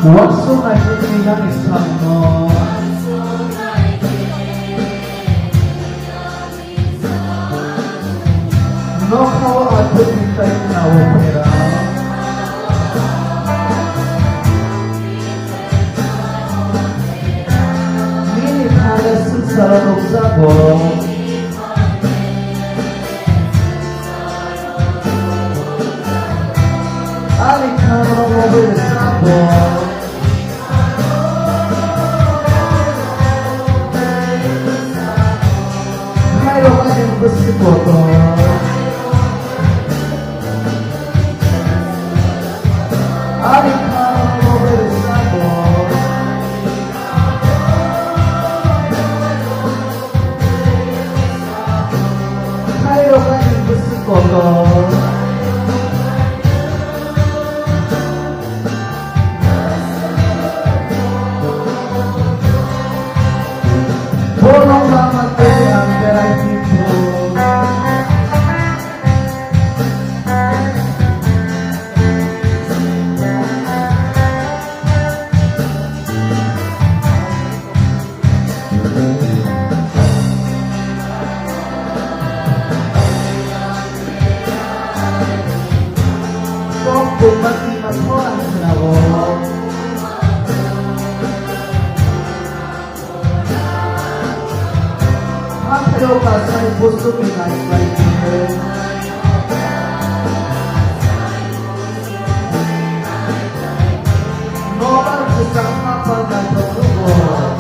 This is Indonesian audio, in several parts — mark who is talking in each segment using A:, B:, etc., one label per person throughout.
A: 원수나에게 향했사노 너하고 아토니까지 나오게라 니니 팔에 쓸사람 없사고 아리카노 모빌 사고 카이로가는 것을 보고 아리카노 모빌 사고 카이로가는 것을 보고 Saya busuk naik Nomor besar apa dan berhubung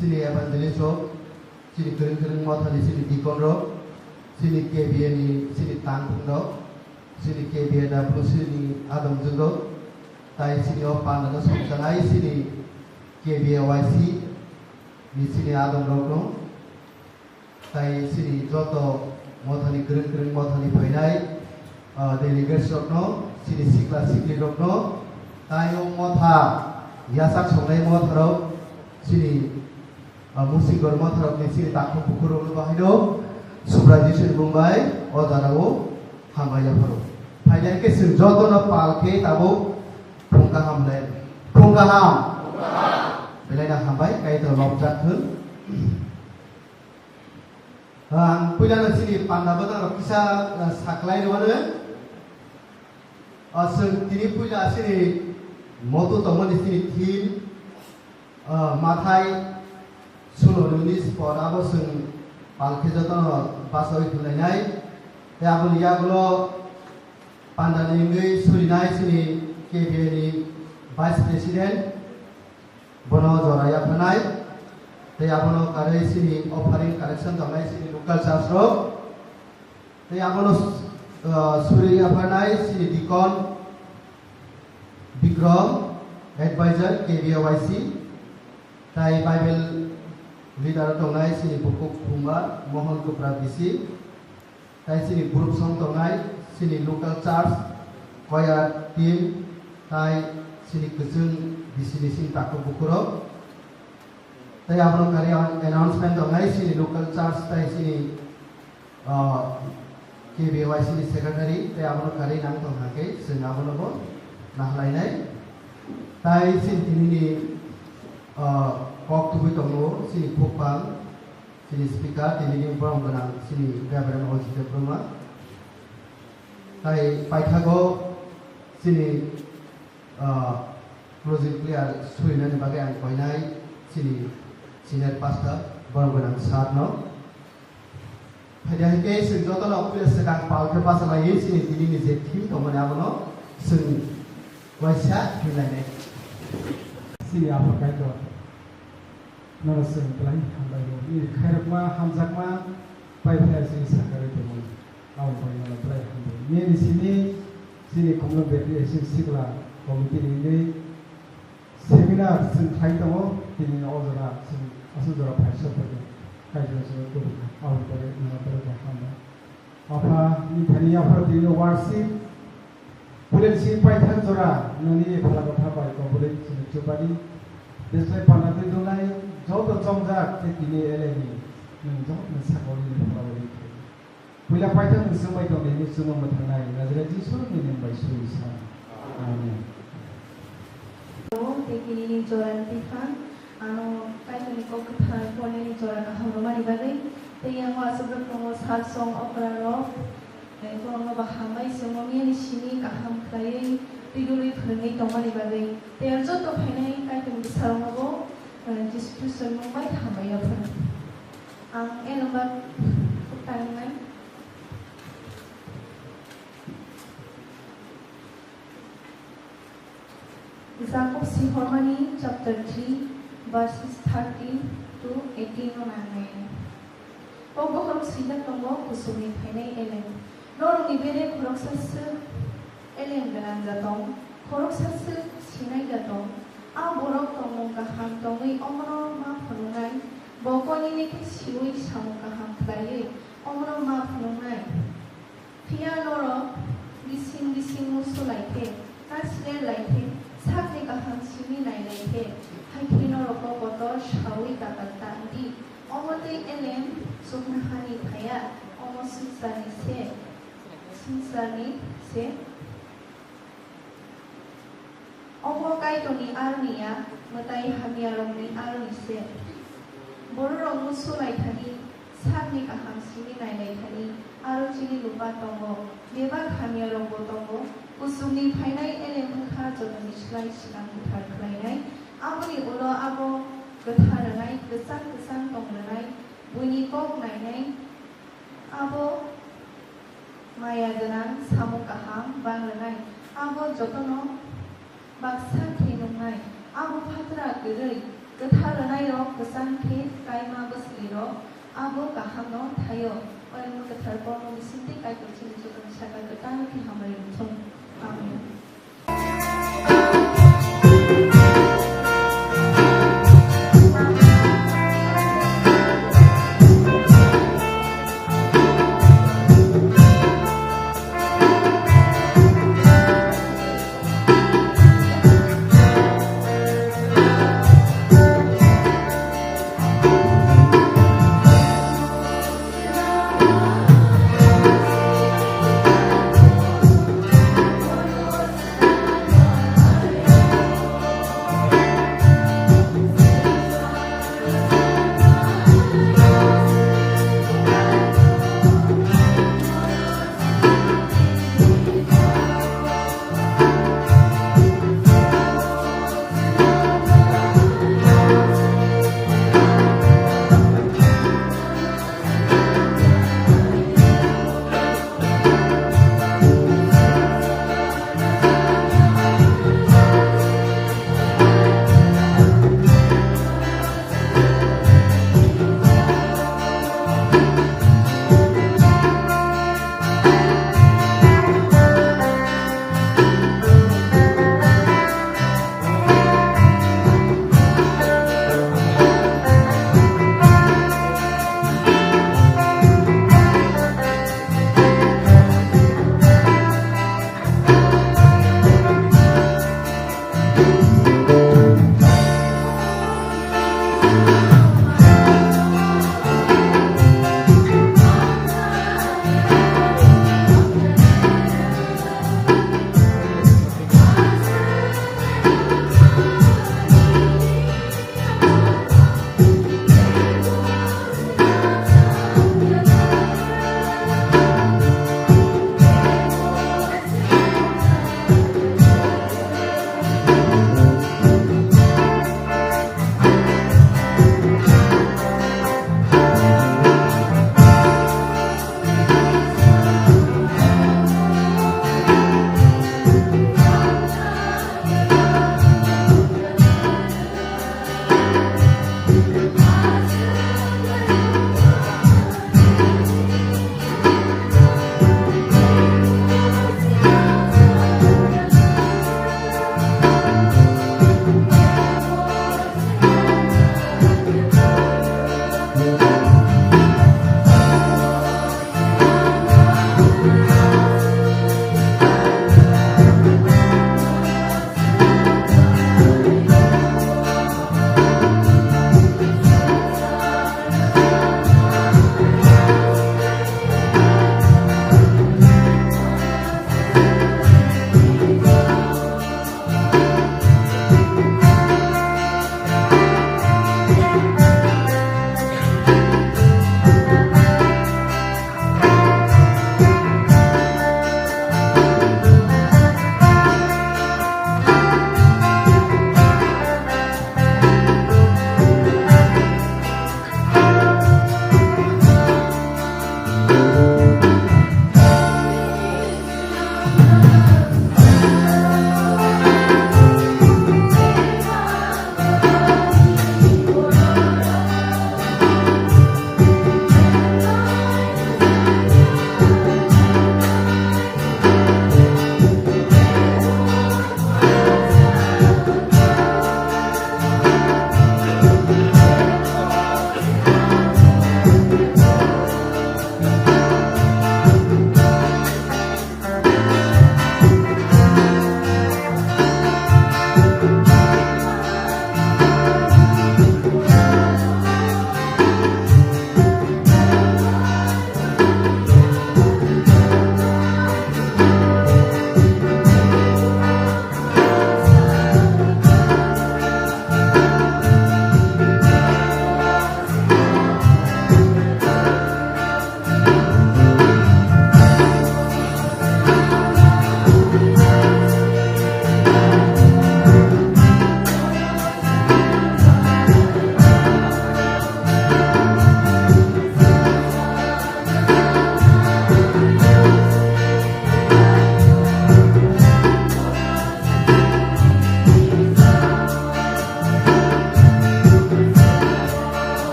A: sini evangelist rok, sini kering-kering mothani sini dikon rok, sini KBN ni sini tangkung rok, sini KBN dapur sini Adam jengok, tai sini opan dan somsanai sini KBYC ni sini Adam rok rok, tai sini joto mothani kering-kering mothani painai, delegates rok no, sini sikla sikli rok no, tai motha yasak songnai motha rok, sini musigor motha rok ni sini takung pukur rok bahino, subrajishin Mumbai, Odarawo, Hamaya Paro. Painai ke joto no palke tabo pungka hamlen, pungka ham, belai na hambai kai to lobjat hun. Punya sini pandabata rok kisah saklai mana? Asal tini punya sini moto teman di sini tim matai suno nulis pada apa seng palke jatuh pasal itu lainnya. Ya aku lihat kalau pandan ini surinai sini KBN Vice President bono joraya panai. Ya bono kare sini offering correction tamai sini local charge rok. Ya bono Surya panai sini dikon Bikram advisor KBYC. Tai Bible leader tongai sini Pukuk Kumar Mohon Kupradisi. Tai sini group song tongai sini local charge choir team. Tai sini kesung di sini sini takut bukuro. Tai abang kari announcement tongai sini local charge tai sini KBYC ni secretary. Tai abang kari nang tongai sini abangabo nah lainnya. Tai sini ini kok tuh tunggu sini kupang sini speaker ini berang benang sini Reverend Ojite Brahma. Tai paithago sini project player suinan bagai ang koinai sini senior pastor berang benang sarno. Pada hari ini jodoh nak pilih sedang palke pasal lagi sini ini ni jetim teman apa no sini wajah hilangnya.
B: Sini apa kaitu? Narasem pelai hambai ini khairma hamzakma pai-pai sini sakari teman. Awal pai pelai hambai. Ini di sini kumpulan beti sini sikla komite ini seminar sini kaitu ini orang sini asal orang pasal pada kaitu sini tu awal pai pelai hambai. Apa ini tadi apa di warship boleh sih paitan zora nani pelaku apa itu boleh sini coba di desai panah itu nai jauh tu jomjak ini eleni jauh mensakur ini pelaku itu bila paitan semua itu ini semua bertanai nazar jisu ini baisu isa amin.
C: Tekini joran tikan anu kaitan iko ketan poni joran hamromani bagai yang wasubrak tunggu satsong operaro Kurang bahamai semuanya di sini kaham kaya tiduri pergi tomani bagai. Tiada jodoh henai kaya terbesar mabo, justru semua baik hamai apa. Ang lembar pertanyaan. Zakop Sihormani chapter 3 verses 30 to 18 mengenai. Pokok sidak tunggu kusumi henai elem. Norong ibere korok sasu elem ganan jatong, korok sasu sinai jatong, a borok tongong kaham tongi omro ma phunungai, bokoni neke siwi samu kaham klai, omro ma phunungai. Pia noro gising musu laite, nasle laite, sakne kaham simi nai laite, haiki noro ko boto shawi kakata di, omote elem suknahani thaya, omo susani se. Sinsani se Omo kai toni arnia matai hamiarong ni arni se Borong musu lai thani sakni kaham sini nai lai thani aro chini lupa tongo bebak hamiarong bo tongo usumni phainai ele mukha jotoni slai silang muthar khlainai aboni ulo abo gatharangai gesan tongranai buni kok nainai abo Maya dengan samu kaham bangranai abo jotono baksa khenungai abo phatra gerai gotharanayo gosanthi kaima basliro abo kahamo thayo oimo gothar borno misinti kai kuchini sukan saka gotan ki hamari thum amen.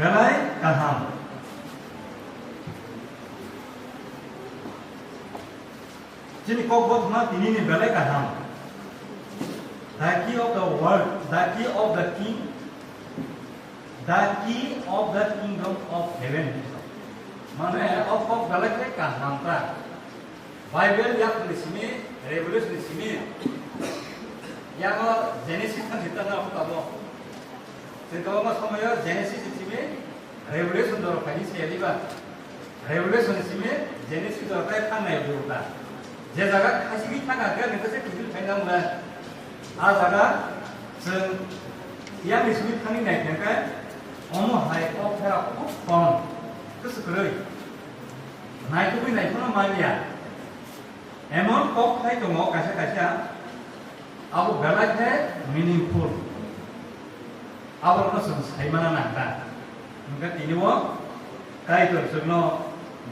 D: belai kaham. Jadi kok buat mah ini nih belai kaham. The key of the world, the key of the king, the key of the kingdom of heaven. Mana of belai kaham ta. Bible yang di sini, Revelation di sini. Yang Genesis kan kita nggak tahu. Kalau mas kamu Genesis di sini, Revelation dorong kali sekali bah. Revelation di sini, Genesis dorong kali kan naik dulu bah. Jadi jaga kasih kita nggak kan, itu saya kecil pengen bah. Jaga yang di sini kan naik kan, hai kok cara kok pon, terus kerja. Naik tu pun naik pun mana? Emon kok hai tu mau kasih. Abu belai meaningful. Abu orang saya mana nak? Mungkin ini wah, kait tu sebelum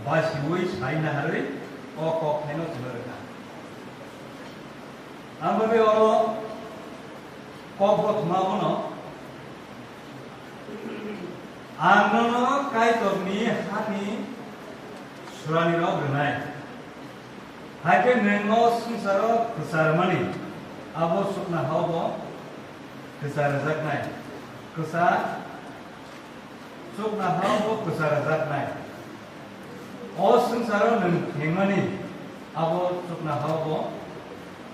D: bahasa Inggris saya nak hari, kok heno sebenarnya. Ambil orang kok buat mau no, anono kait tu ni hani surani lo bernai. Hakai nengo sungsaro besar mani. Abo sukna habo kesar zaknai, kesar sukna habo kesar zaknai. O sungsaro neng hengmani, abo sukna habo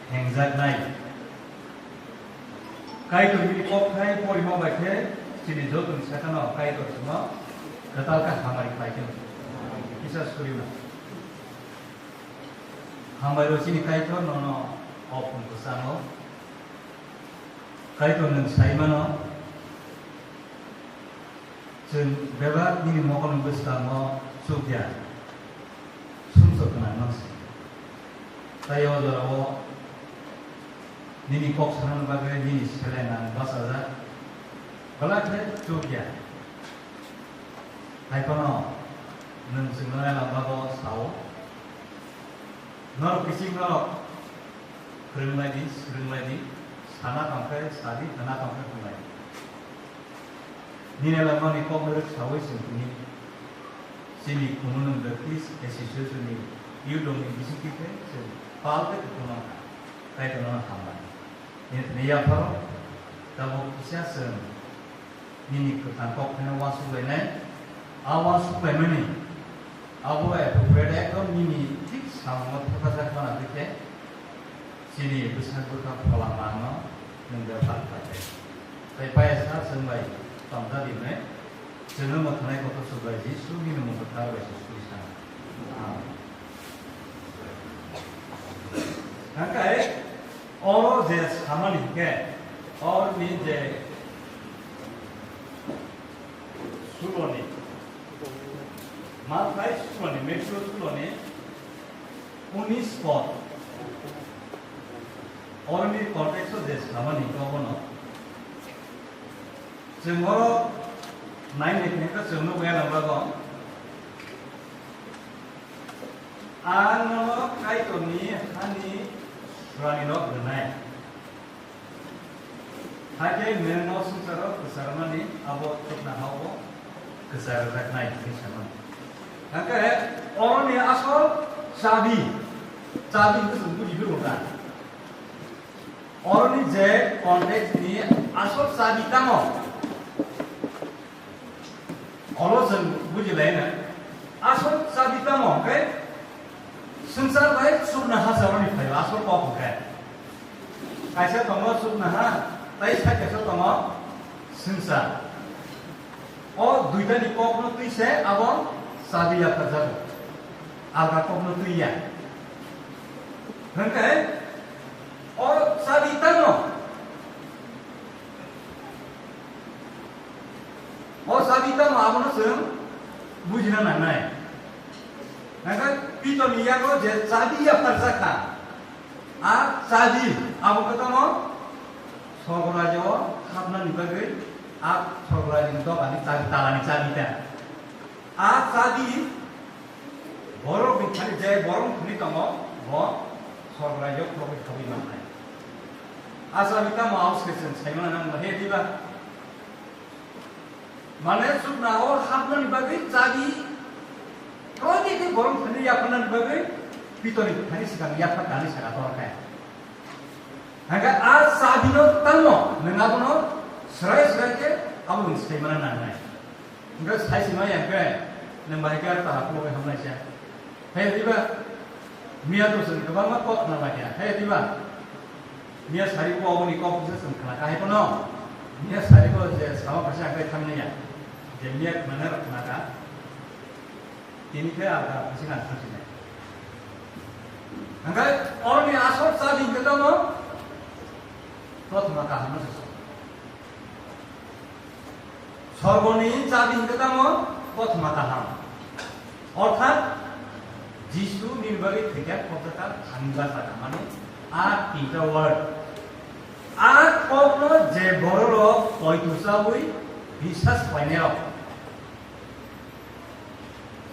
D: heng zaknai. Kai tu bini kok kai pori mau baca, sini jodun sekano kai tu semua, ketalkan hamari kai tu, kisah story mana. Hamari sini kai tu nono opun kesano. Kaitonan saya mana, jen bebas ni mohon bersama sudia, sumsok nanas. Saya orang ni kok sana bagai ni selain bahasa dah, balak ni sudia. Saya kono, nan sebenarnya lambat sawo, nor kisi nor kering lagi. Anak angkai sadi, anak angkai kumai. Ni lama ni kau merek sawai sini, sini kumunun berkis, esisi sini, iu dong ni bisik kita, sini, palte kumunun, kaya kumunun hamban. Ni apa? Tahu kisah sen, ni ketangkap kena wasu lene, awasu lene ni, awu berbeda kan ni tik sama terkadang mana kita, sini besar berkat pengalaman. Mendapat pakai. Saya payah semai tamda di mana, jenuh makanai kota sebagai Yesus ini mempertaruh Yesus Kristus. Angkai, orang je sama ni ke, orang ni je suloni, matai suloni, metro suloni, 19 spot. Orang ni konteks tu des, nama ni kau kono. Semua naik ni kita semua kaya lamba kau. Ano kaya tu ni, hani rani log bernai. Haji memang susah kesar mani, abo tu nak hawo kesar tak naik kesana. Angkai orang ni asal sabi itu sungguh diberlakukan. Orang ni je konteks ni asal sabi tamo. Orang sungguh je lain. Asal sabi tamo, kan? Sensar baik subnah seorang ni file asal kau bukan. Kaisa tamo subnah, tapi saya kaisa tamo sensar. Oh, dua ni kau pun tu saya abang sabi apa sahaja. Agak kau pun tu iya. Kan? और साबितानो आपनो सं बुझना नाय नाका पितो नियाको जे साबी या फरसाका आ साबी अब कतमो सगराजो खापना निबागै आ सगराजो तो अनि साबी तालानि साबिता आ साबी बरो बिखानि जे बरो खुनि तमो भ सगराजो प्रभु खबि मानाय Asal kita mau ausgesen, saya mana nang mahir tiba. Mana sukna or hapna ni bagi jadi kalau dia ke borong sendiri apa nanti bagi pitoni hari sekarang ya pak kali sekarang orang kaya. Angkat as sabino tano mengapuno serai ke abu mesti mana nana. Enggak saya sih mah yang kaya nembahikan tahap lo yang mana sih. Hei tiba Mia tu sen kebang mak kok namanya. Hei tiba Mia sehari ko abu ni kok bisa sen kena kahit pun no. Mia sehari ko je sama pasang kahit kami ya. Jadi mana kena ini ke apa pasang kahit sini. Angkat orang ni asal sahaja kita mau tot maka hamil sesuatu. Sorboni sahaja kita mau tot maka ham. Orthat Jisu nirbagi tidak kotakan hangga saja mana a tiga word a kopno je borolo poitusabui bisas painero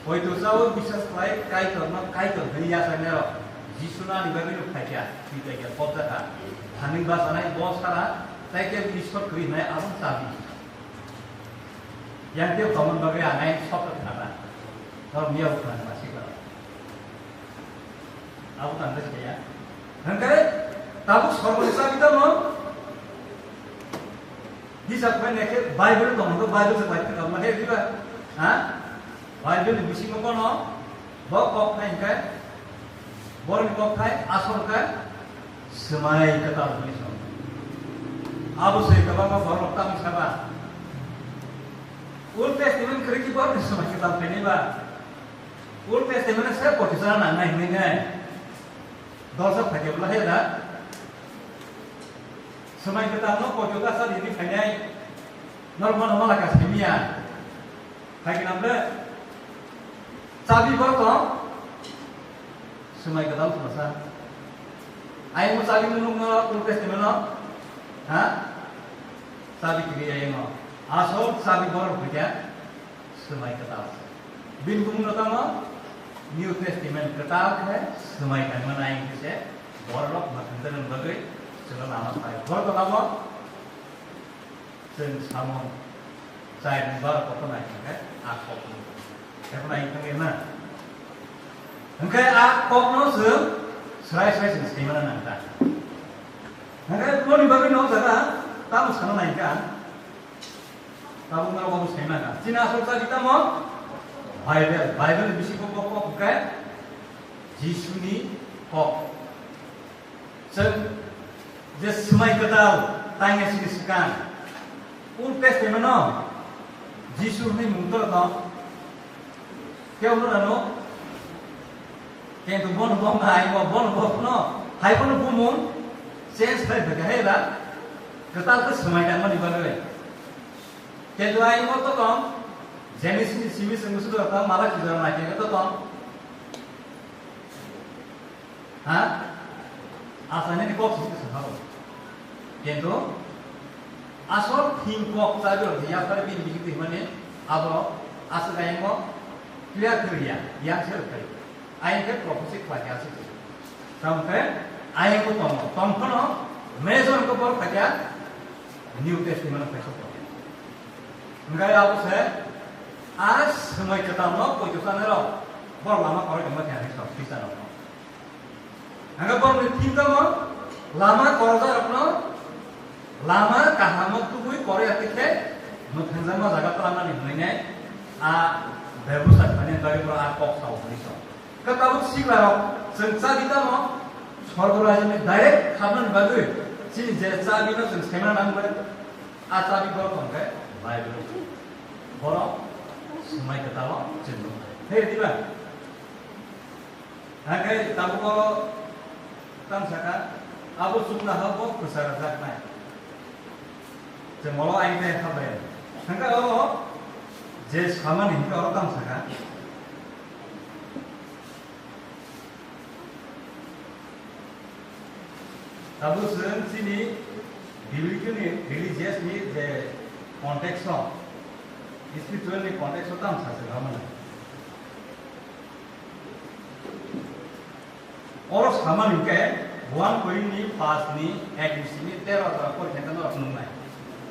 D: poitusabui bisas pai kai to dia sanero Jisu na nirbagi no kaya tidak kotakan hangga sana bos kara saya ke bisot kiri naik abang sabi yang dia kawan bagi anai sok kenapa kalau dia bukan masih aku tanda saja. Angkai, tahu sorbolisa kita mau di sahaja nak Bible tu, untuk Bible sebaik tu, mana juga, Bible bisi mau kono, bawa kop kain kan, bawa kop kain, asal kan, semai kata tulis. Abu saya kawan bawa tamu siapa? Old Testament kerja bawa semai kita peni ba. Old Testament saya potisana naik ni. Dosa pakai belah ya dah. Semai kita no kau juga saat ini pakai normal lah kasih kimia. Pakai nama cabi berapa? Semai kita tahu semasa. Ayam cabi menung ulkes di mana? Cabi kiri ayam. Asal cabi berapa kerja? Semai kita tahu. Bin kumung nama. New Testament किताब है समय का मनाएंगे से गौरव मधुर बगे चलो नाम पाए गौरव नाम sen samo saya baru kau naik kan aku saya naik kan mana engkau aku no serai sen mana nanti engkau kau ni bagi no sana tamu sana naik kan tamu mana kamu sana kan Cina asal kita mau Bible bisi kok bukan Yesus ni kok sen dia semai kedal tanya sini sekarang Old Testament no Yesus ni muncul no kau no kau tu bon hai no hai pun bumun sense kai bagai lah kedal tu semai kan mana dibagai kau tu hai mo tu kau Genesis ni simi senggusu tu apa malah kita nak cakap tu kan? Asalnya ni kok sih sesuatu. Jadi, asal thing kok saja dia pada bin begitu mana? Abo asal kaya mo clear clear, yang clear clear. Ayat ke prophecy baca sih. Sampai ayat ko tom kono major ko por baca New Testament baca. Enggak apa saya आज समय कता नो कोई जुसा ने रो बर लामा करे गम ध्यान सब पिसा नो हंगा बर ने थिम त म लामा करजा अपनो लामा कहामत तु कोई करे अतिखे म थंजा म जागा तला नि होइने आ बेबुसा भने गरे पर आ कक साउ पनि छ कताबु सिगला रो संसा बिता म सर्वराज ने डाइरेक्ट खाबन बगै सि जे चा बिनो जों सेमा नाम गरे आ चा बि बर खंगे बाइबल बर semai ketawa jenuh. Hei tiba. Hakai tahu ko tam saka abu sukna habo besar besar naik. Jemolo aing teh kabe. Hangka lo jes kaman ini ko tam saka. Tahu sen sini biblical ni religious ni je konteks no. Spiritual ni konteks होता हम सासे रामन और सामान इनके वन कोई नहीं पास नहीं एक मिसी नहीं 13 तरह को कहते हैं अपनों में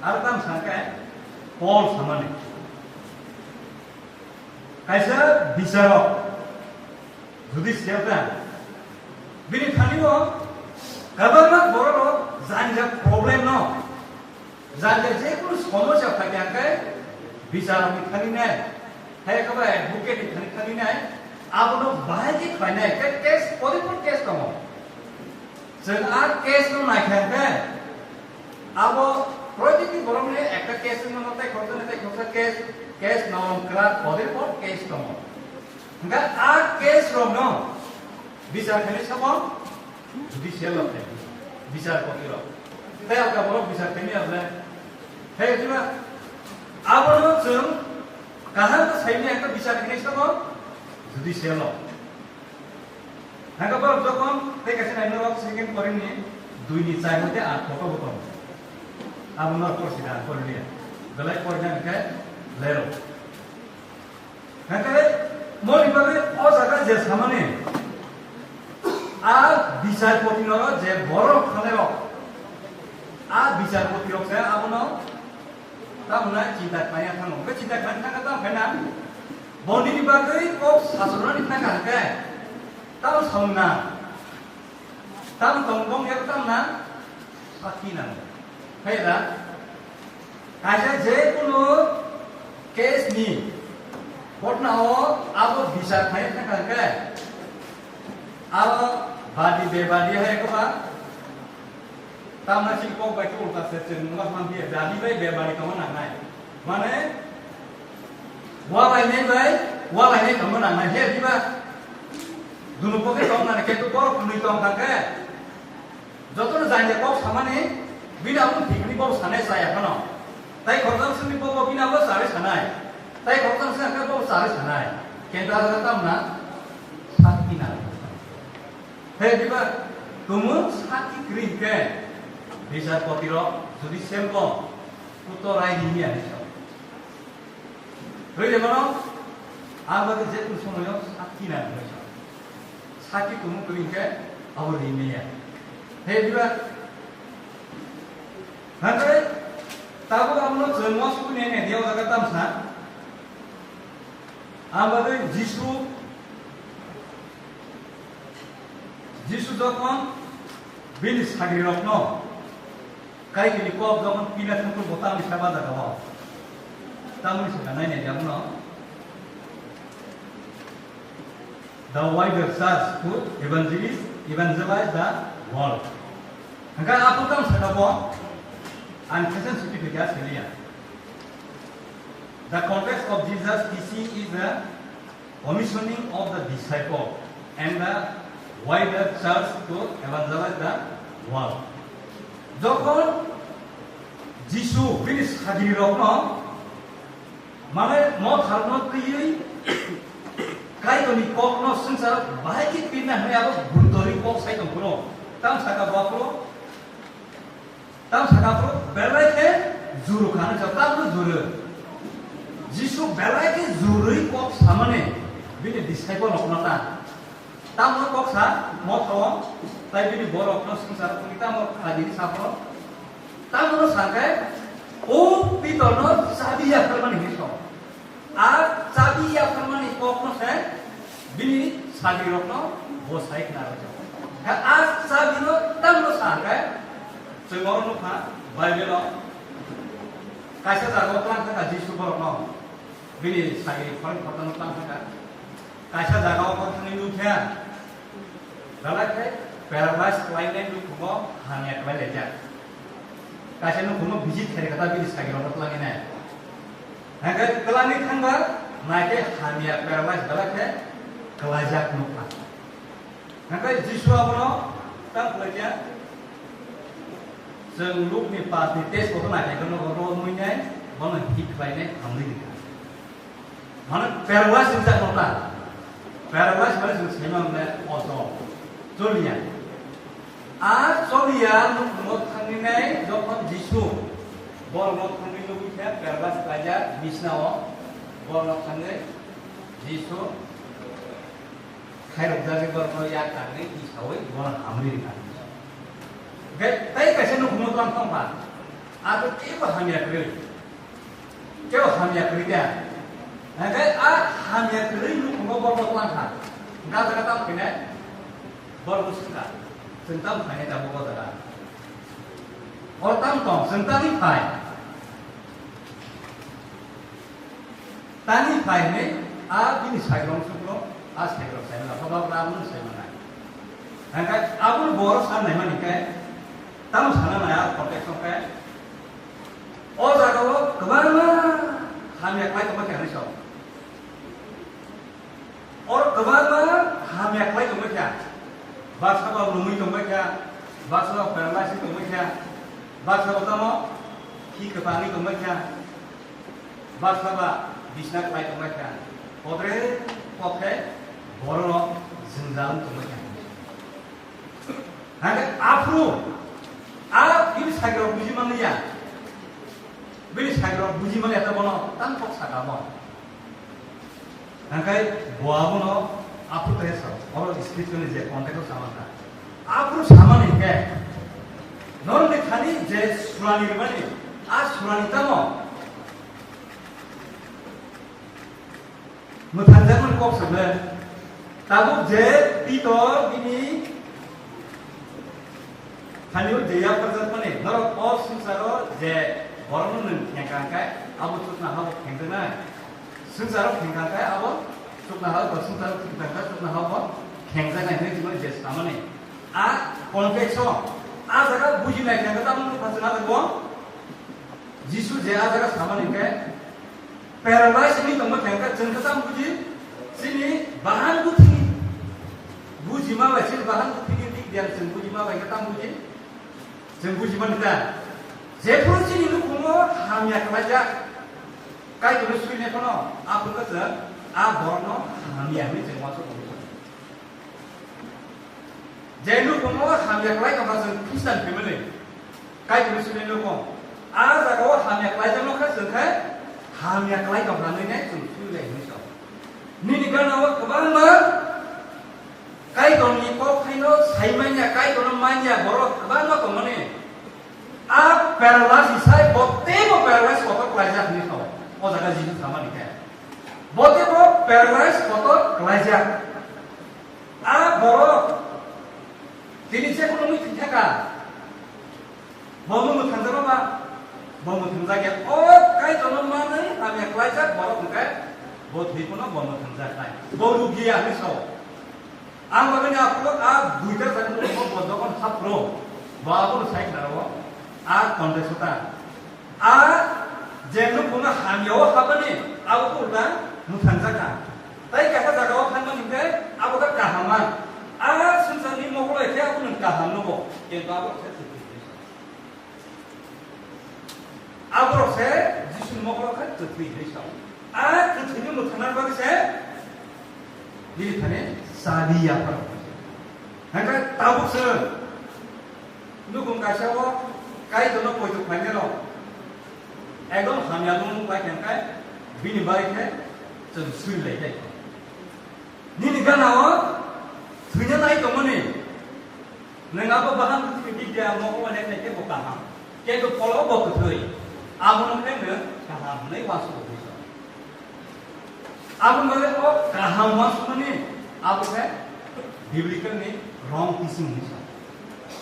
D: आरताम संख्या पॉल सामान kaisa bicarok judicial ta bini thanibo kabana borok janja problem no janja je kono সমস্যা থাকে আকে বিচারক ni thani nai hai kaba advocate ni thani nai abono bahaji khainai ke case podipon case komo जों आ case no नायखांके abo project ni borom ne ekta case no notai khorsa case no kra podipon case komo nga a case rom no বিচার khani samo judicial of বিচার কতির তাই আপকা বড় বিচার khani আপলে হে জিবা abono जों কাহান তো সাইনে একটা বিচার khani samo judicial of Hangga baru jokon, saya kasih naik norok sedikit korin ni, dua ni saya mesti foto bukan. Abu norok kor sida korin dia, belai korin yang ke lero. Hangga mau dipakai, oh jaga jes sama ni. Bisa poti norok je borok khanerok. Bisa poti norok saya abu norok, tahu nak cinta kaya thang, ke cinta kaya thang kata kena. Bondi dipakai, kok sasuran di tengah ke. Tahu sauna, tahu tonggong ya tahu na, sakinan, kaya aja je kuno case ni, korna o, abo bisa kaya kan kaya, abo badi bebadi hai kapa, tahu nasi kok baca ulta sejen, nggak mampu ya, badi bebadi kamu nangai, mana, walai ni kamu nangai, he tiba. Dulu pokoknya kau nak ketu kau penuh kau kakek. Jatuh jangan kau sama ni, bina pun fikri kau sana saya kan? Tapi kau tak sini kau bina kau sari sana. Tapi kau tak sini kau sari sana. Kita kata mana? Sakti nak. Hei tiba, kamu sakti kering ke? Bisa kau tiro, jadi sempo, puto rai ini ada. Jadi mana? Apa tu je tu semua sakti nak. Sakit kamu kelingke awal ini ya. Hei juga, nanti tahu kamu semua suku nenek dia udah kata mana? Apa tu Jisu dokon bilis hagri rokno. Kai kini kau dokon pindah tempat botam di sana dah kau. Tahu ni sekarang ni dia mana? The wider church to evangelize the world. Angka apa tam sadapo? Unpleasant certificate selia. The context of Jesus' teaching is the commissioning of the disciple and the wider church to evangelize the world. Jokon Jisu bilis hadiri rokno, mane mo tharno kiyui. Kai tu ni kok no sengsara baik pindah ni apa bundori kok saya tu kuno, tam saka pro, belai ke juru kan, jauh tu juru, Jisu belai ke juru kok sama ni, bini disciple nak nota, tam no kok sa, mau tahu, tapi bini borok no sengsara kita mau hadir siapa, tam no sangkai, oh pitol no sabi ya kerman ini so. Sabi ya firman kok no se bini sabi rokno bosai kena raja. Sabi no tam no sangkai semua no kah Bible no kaisa jago plan ka Jisu borokno bini sabi firman kota no plan ka kaisa jago kota ni luthya dalak ke paralyzed lain lu kumo hanya kembali aja kaisa no kumo visit kare kata bini sabi rokno plan ini Hangga kelani thangba naike hamia paralyzed dalak ke kelajak nupa. Hangga Jisu abono tang kelajak जों लोकनि party test को नायखौनो गरो मुइनाय बन हिट बायने हमनि दिखा माने पेरवास जों नता पेरवास माने जों सेमामने अजो जलिया आ जलिया नुनो थांनिनाय जखन जिसु बरनो थांनि लुबैया पेरवास बाजा बिसनाव बरनो थांनि जिसु खायरजानि बरनो या थांनि हिसाबै बन हमनि दिखा Tapi kasi nung kumutuan kong pa, ato kiyo hamya kiri dia. Kaya hamia kiri lu kunggo bor tuan ha nggak ada kata kene bor musika sentam kene tabu bor ada or tam tong sentani pai tani pai ne a bini sagrong suklo a sagrong sai na phaba bramun sai mana angkai abul bor san nai mani kai tam sana na ya kontek songkai o jagawo kebarma hamia kai to makai risau or kebarma hamia kai to makai basaba lumi to makai basaba paralysis to makai basaba tamo ki kepani to makai basaba bisna kai to makai odre koke boro zindalan to makai angkai afro ini sagra buji mana ya? Bini sagra buji mana ya? Tapi tan kok sagra mana? Angkai buah mana? Aku terasa. Orang iskripsi ni je kontak tu sama tak. Aku sama ni ke? Non dekhani je surani ni mana? Surani tamu. Muthanjaman kok sebelah. Tabu je titor bini Hanya jaya perjalanan, nara all sungsaro je orang yang kangkai, abu cukna hawa kengkena, sungsaro kengkangkai abu cukna hawa, sungsaro kengkangkai cukna hawa kengkena ini cuma je sama ni. Kontekso, jaga buji naik yang kita mungkin pasang ada gua, jisu je jaga sama ni ke, paralyze ini kamu kengkai, jangan kita buji, sini bahan buji mawa, sini bahan buji dia jangan buji mawa kita buji. Jembu jiman kita, jepun sini lu kumo hamia kelaja, kai terus sini kono, aku kata, borno hamia ni jembu masuk kumo. Jenu kumo hamia kelaja kamu Kristen family, kai terus sini lu kumo, jago hamia kelaja lo kan sekai, hamia kelaja kamu ni sulit ni so. Ni kan awak kebalan kai kono ni kau kaino saimanya kai kono manja borok kebalan kamu ni. Paralysis saya bote mo paralysis kotor kelajak ni kau, jaga jitu sama ni kan. Bote mo paralysis kotor kelajak. Borok, tini saya pun mungkin tidak kan. Bawa muthanjar apa? Bawa muthanjar ke? Kai jono mana ni? Kami kelajak borok mungkin. Bote ni pun bawa muthanjar kai. Bawa rugi ya ni kau. Makanya aku duita saya pun bawa bodokan hapro. Bawa pun saya kena konteks kita. Jenuk bunga hamil apa ni? Aku udah muthanjakan. Tapi kata jaga kan mana ni? Aku tak kahaman. Susah ni mau kalau saya aku nak kaham logo. Yang aku saya setuju. Aku rasa jisu mau kalau kan setuju. Setuju muthanar bagi saya. Jadi thane sadia per. Hanya tahu sah. Nukung kasih kai dono koi tu खाने लो, एकदम हम यादों में काय क्या बिनी बाइक है तो सुन ले जाए, नी निकालना हो, सुनने नहीं तो मने, नंगा को बाहर कुछ भी क्या मोको वाले ने क्या बोका हम, क्या तो फॉलो बोक थोड़ी, आप उन्होंने ने कहा नहीं वासु को भी आप उन्होंने को कहा वासु मने, आप उसे बिब्लिकल में रॉन्ग टीचिंग है,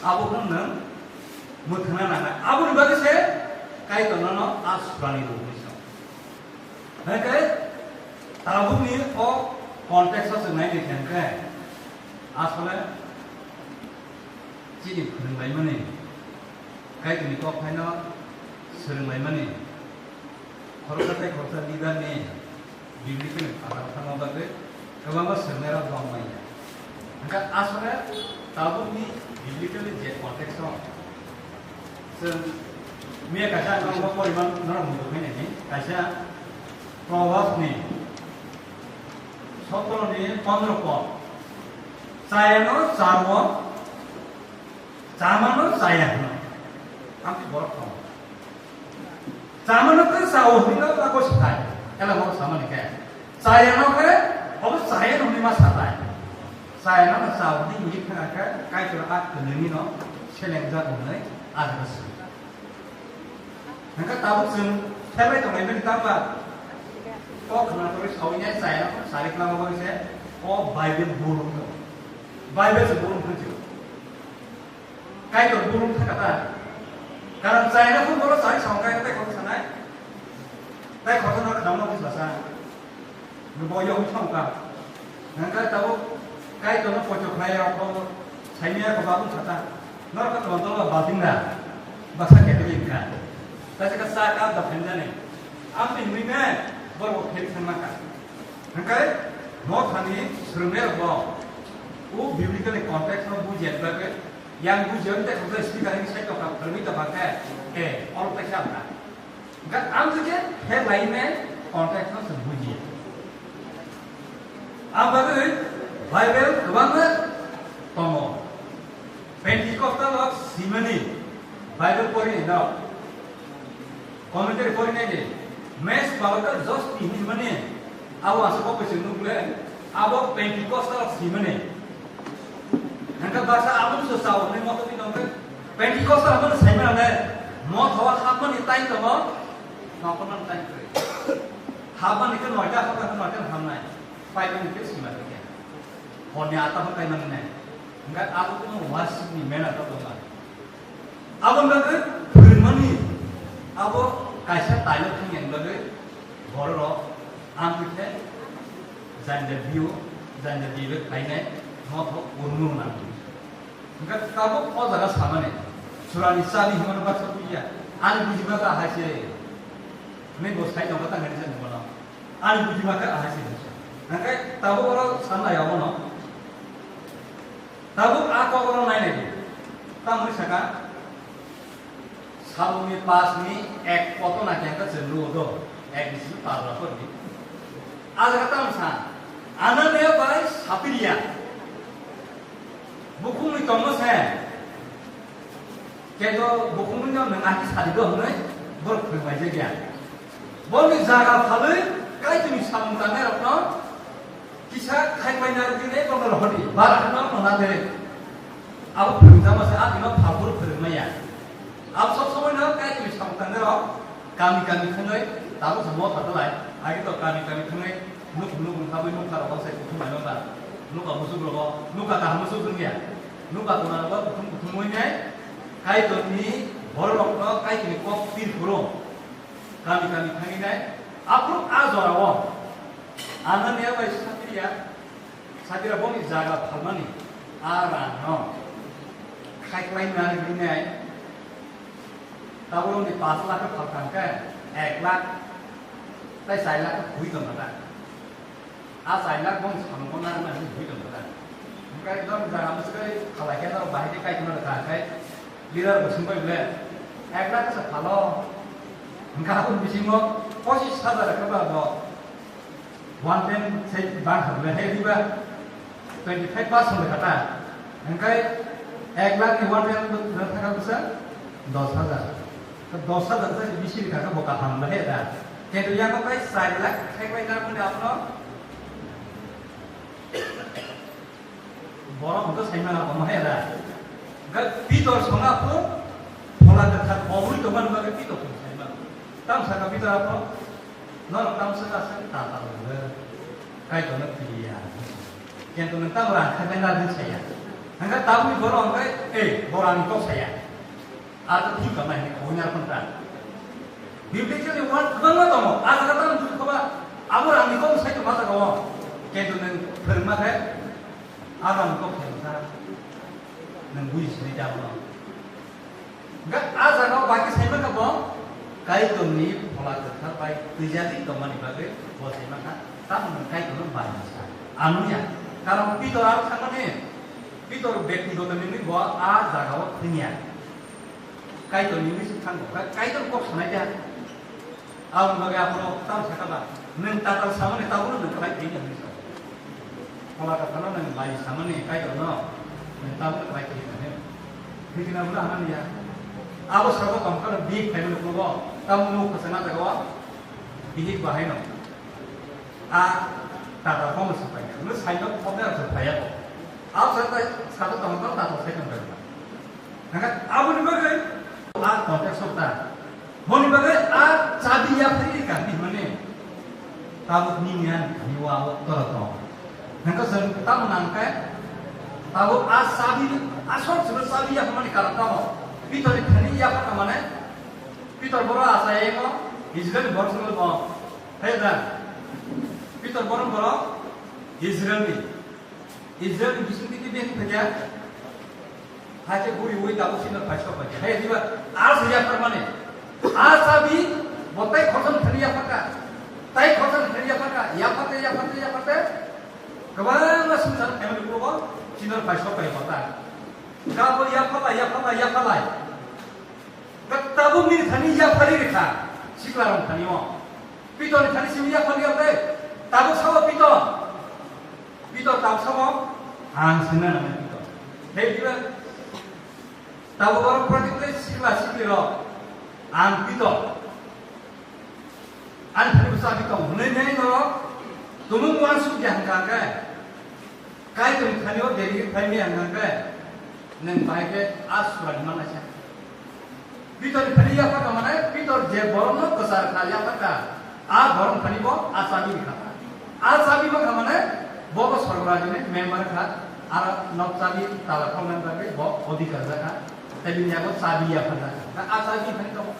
D: आप उन्होंने मुथना ना अब उन बात से कई तो ना आसुरानी रूप में सब है क्या ताबू नहीं और कॉन्टेक्स्ट से नहीं देखें क्या आसुरा चीनी खुद नहीं मने कई तो निको फाइना सुर नहीं मने खरों लीडर ने बिब्लिकल आधार पर बात है कब हम सुर मेरा ड्राम नहीं है क्या आसुरा ताबू नहीं बिब्लिकल जे कॉन्टेक्स्ट हो Mia kasih orang apa iman orang muda ini kasih prowas ni, sokol ni 15 pot, saya no sarwo, zaman no saya no, kami borak kau, zaman no kan sawo ni no aku sekai, kalau mau sama ni kan, saya no kan, apa saya no ni mas sekai, saya no sawo ni mungkin kan, kai curhat kenini no, seleng jatuh ni, ada sih. Maka tahu sen, saya itu main di tempat. kok kenapa sawinya saya sarik nama bagi saya oh Bible burung tuh Bible sebelum tujuh kayak burung kata karena saya pun kalau sarik sama kayak kata kalau sana kayak kalau sana kenapa di selasa berboyong sama nggak tahu kayak kalau pojok kayak apa saya kebangun kata nggak kebangun batin dah bahasa Katolik kan tapi kesalahan dah pendek apa ini baru kita semakan. Angkai, mau tadi serumer bawa. Biblical konteks mau bujian bagai yang bujian itu kalau speaker ini saya tahu perlu kita pakai orang percaya. Angkai, am juga headline konteks mau sebujian. Am bagai Bible kebangan tomo. Pentecostal of Simony Bible pori dah. Komentar pori ni. Mes balokar just ini mana? Awak sebab pesenung bulan. Awak Pentecostal si mana? Angkat bahasa awak susah. Ni mau tu ni dongker. Pentecostal apa saya mana? Mau tahu apa ni tay tu mau? Nak pernah tay tu. Apa ni kan wajah apa kan wajah hamai. Pai kan itu si mana? Honya atau apa yang mana? Angkat awak tu mau was ni mana tu dongker. Awak dongker bermani. Awak kaisa tayo yang bagai borok ambilnya zanda view zanda view kainnya mau urnu nanti. Enggak kamu oh jaga sama nih. Surah Nisa nih mana bahasa punya. Anu buji maka hasil. Ini bos saya yang kata nggak bisa dimana. Anu buji maka hasil. Enggak tahu orang sana ya mana. Tahu aku orang lain lagi. Tahu misalkan Salumi pas ni ek foto nak yang kejenuh tu, ek di situ tahu apa ni? Ada kata misal, anak dia baik sapi dia, buku ni kamu saya, kalau buku ni kamu mengaji satu dua ni, berkerja dia, boleh jaga paling, kait ni sama tanah apa? Kisah kait banyak ni kalau rohani, barang nama mana deh? Aku kerja masih ada, aku kabur kerja. Ab सब समय ना क्या चीज़ हम करने रहो kami खंडे Tabo semua satu lain आगे तो kami खंडे नुक kami नुक kalau saya kutu mana ba नुक अब मुsuh berapa नुक kata musuh dunia नुक kata mana ba kutu muanya kai to ni borok no kai ni kok pir bro kami खंडे आपको आज हो रहा आनंद या भाई साथी बम जागा फलमानी आरा no kai lain nari dunia tahu orang di pasar ke pasar kan, eklat, tapi saya lah ke bui tempat, saya lah bom sama mana mana bui tempat, mungkin itu misalnya sekali kalau kita orang bahaya kayak mana dah kayak, leader bersumpah boleh, eklat tu sepalo, mungkin aku bising mo, posisi sadar ke bawah, one ten saya bang boleh hari tiba, 25% boleh kata, mungkin eklat ni one ten berapa besar, 10,000. दोसा दंसा बिसी दिखा का बोका हम लहे दा के तो यहाँ को कई साइड लग कई कई ना पुने अपनो बोरा हम तो सही में ना हम है दा गल पीटर सोना को बोला दखा बोली तो मन में पीटर तो सही में तम सा का पीटर अपनो नॉन तम सा का सन ता ता ले कई तो न पिया के तो न तम रा कई ना दिन सही है हंगा तब भी बोरा हम कई बोरा नि तो सही है atau juga main punya kontra. Biblicnya ni wan kebangan tamu. Ada kata untuk apa? Abu orang ni kau saya tu masa kau. Kedu neng firman है. Orang kau kenapa? Neng bui sini jauh. Enggak ada kau bagi saya mana kau? Kai tu ni pola tetap baik. Terjadi teman ibadah. Buat saya makan. Tapi kai tu banyak. Anunya. Kalau pitor harus sama ni. Pitor beki tu ni buat ada kau punya. Kai tu ni mesti kan, kai tu kok sana aja. Awak bagi apa? Tahu siapa? Nentak sama ni tahu ni kai ini ni. Kalau kata orang ni bayi sama ni kai tu no, nentak kai ini ni. Mungkin apa lah ni ya? Awak sebab kamu kan big family keluar, kamu nu kesana tak kawa? Big bahaya no. Tak ada kamu sampai. Nu saya tu kau dah sampai ya. Awak satu kamu kan tak tahu saya kan berapa. Nanti awak ni bagi konteks kita. Mau dibagai cabi yang free kan di mana? tabuk ningan niwa toroto. Nangka sering kita menangkai tabuk asabi asal sebesabi yang mana kalau kamu Peter ini ya apa namanya Peter boro asai emo Israel boro semua boro heran Peter boro Israel di bisnis ini dia kerja hanya bui tabuk sini pasca pasca hei dia as ya permanen asabi botai kosan kerja apa tai kosan kerja apa ya apa kebanyakan susah emang dulu kok sinar pasca pasca kalau ya palai tabung ni thani ya pali rekha siklarong thani mo piton thani simi ya pali ate tabuk sawo piton tabuk sawo ang sina na piton he diba tabuk orang pratik sikliro ang piton an thani usa piton nei no tumung wan su jang ka kai tum thani o deri thani ang ka neng baike asura mana sih? Pitor thani ya apa kamana? Pitor je borom no kesar kaya apa ka? Borom thani bo asabi dikata. Asabi bo kamana? Bo sorgaraji ne member ka. Noksabi tala member ke bo odikar ka. Tapi ni aku sabi ya apa? Nah asabi thani to.